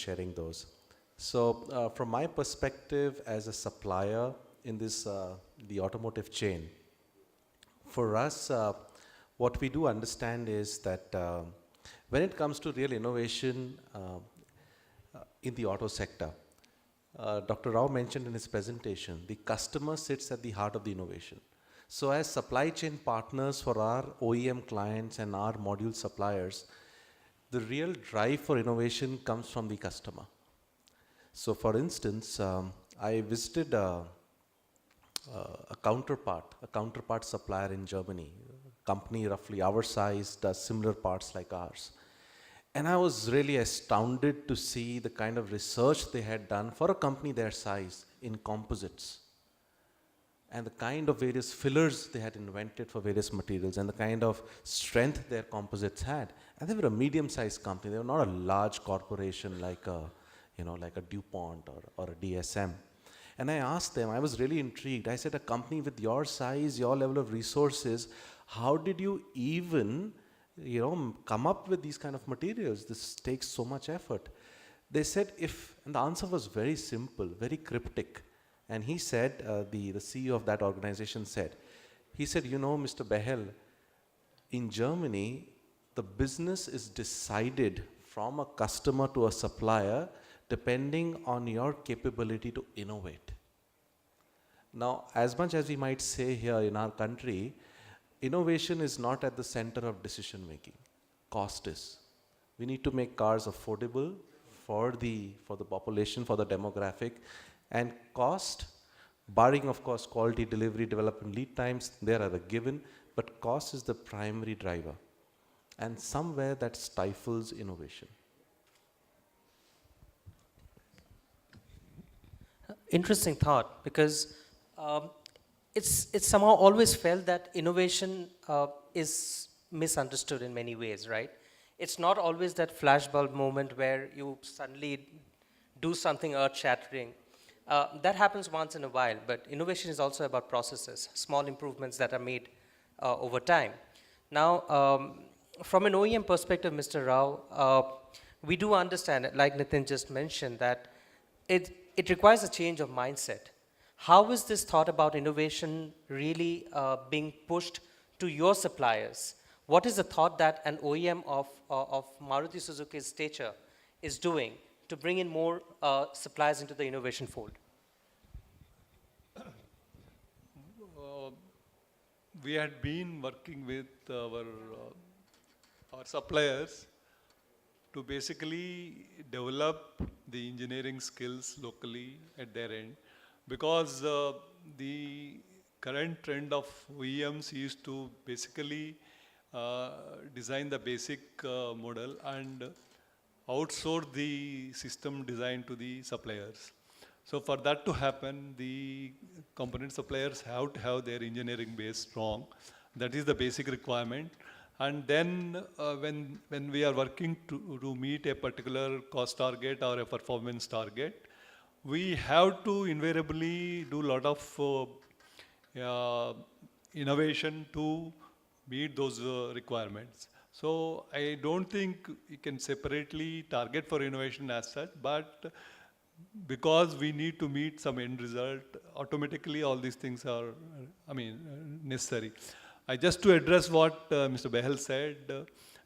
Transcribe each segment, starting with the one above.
sharing those. So from my perspective as a supplier in this, the automotive chain, for us, what we do understand is that when it comes to real innovation in the auto sector, Dr. Rao mentioned in his presentation, the customer sits at the heart of the innovation. So as supply chain partners for our OEM clients and our module suppliers, the real drive for innovation comes from the customer. So for instance, I visited a counterpart supplier in Germany, a company roughly our size does similar parts like ours. And I was really astounded to see the kind of research they had done for a company their size in composites, and the kind of various fillers they had invented for various materials, and the kind of strength their composites had. And they were a medium-sized company. They were not a large corporation like a, like a DuPont or a DSM. And I asked them, I was really intrigued. I said, a company with your size, your level of resources, how did you even come up with these kind of materials? This takes so much effort. They said, and the answer was very simple, very cryptic. And he said, the CEO of that organization said, Mr. Bahl, in Germany, the business is decided from a customer to a supplier depending on your capability to innovate. Now, as much as we might say here in our country, innovation is not at the center of decision making. Cost is. We need to make cars affordable for the population, for the demographic, and cost, barring of course quality, delivery, development, lead times, there are the given, but cost is the primary driver. And somewhere that stifles innovation. Interesting thought, because it's somehow always felt that innovation is misunderstood in many ways, right? It's not always that flashbulb moment where you suddenly do something earth-shattering. That happens once in a while, but innovation is also about processes, small improvements that are made over time. Now, from an OEM perspective, Mr. Rao, we do understand, like Nitin just mentioned, that it requires a change of mindset. How is this thought about innovation really being pushed to your suppliers? What is the thought that an OEM of Maruti Suzuki's stature is doing to bring in more suppliers into the innovation fold? We had been working with our suppliers to basically develop the engineering skills locally at their end, because the current trend of OEMs is to basically design the basic model and outsource the system design to the suppliers. So for that to happen, the component suppliers have to have their engineering base strong. That is the basic requirement. And then when we are working to meet a particular cost target or a performance target, we have to invariably do a lot of innovation to meet those requirements. So I don't think you can separately target for innovation as such, but because we need to meet some end result, automatically all these things are, necessary. Just to address what Mr. Bahl said,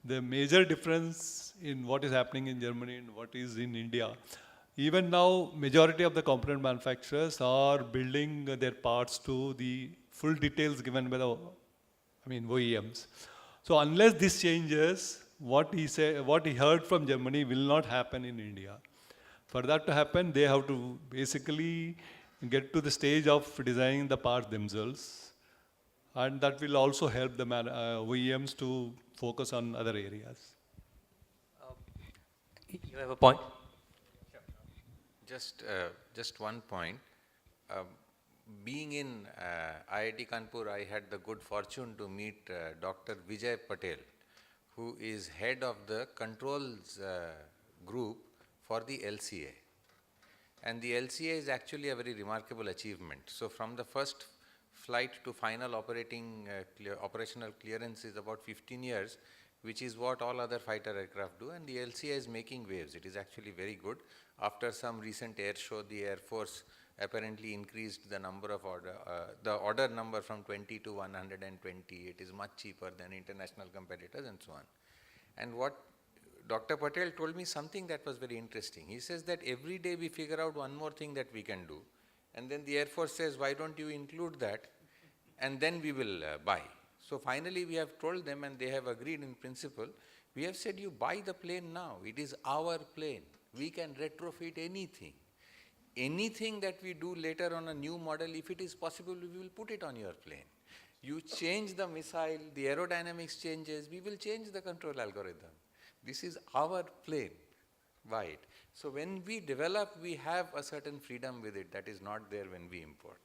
the major difference in what is happening in Germany and what is in India, even now, majority of the component manufacturers are building their parts to the full details given by the OEMs. So unless this changes, what he heard from Germany will not happen in India. For that to happen, they have to basically get to the stage of designing the parts themselves. And that will also help the OEMs to focus on other areas. You have a point? Just one point. Being in IIT Kanpur, I had the good fortune to meet Dr. Vijay Patel, who is head of the controls group for the LCA. And the LCA is actually a very remarkable achievement. So from the first flight to final operational clearance is about 15 years. which is what all other fighter aircraft do, and the LCA is making waves. It is actually very good. After some recent air show, the Air Force apparently increased the number of the order number from 20 to 120. It is much cheaper than international competitors and so on. And what Dr. Patel told me something that was very interesting. He says that every day we figure out one more thing that we can do, and then the Air Force says, why don't you include that, and then we will buy. So finally we have told them, and they have agreed in principle. We have said, you buy the plane now. It is our plane. We can retrofit anything. Anything that we do later on a new model, if it is possible, we will put it on your plane. You change the missile, the aerodynamics changes, we will change the control algorithm. This is our plane. Buy it. So when we develop, we have a certain freedom with it that is not there when we import.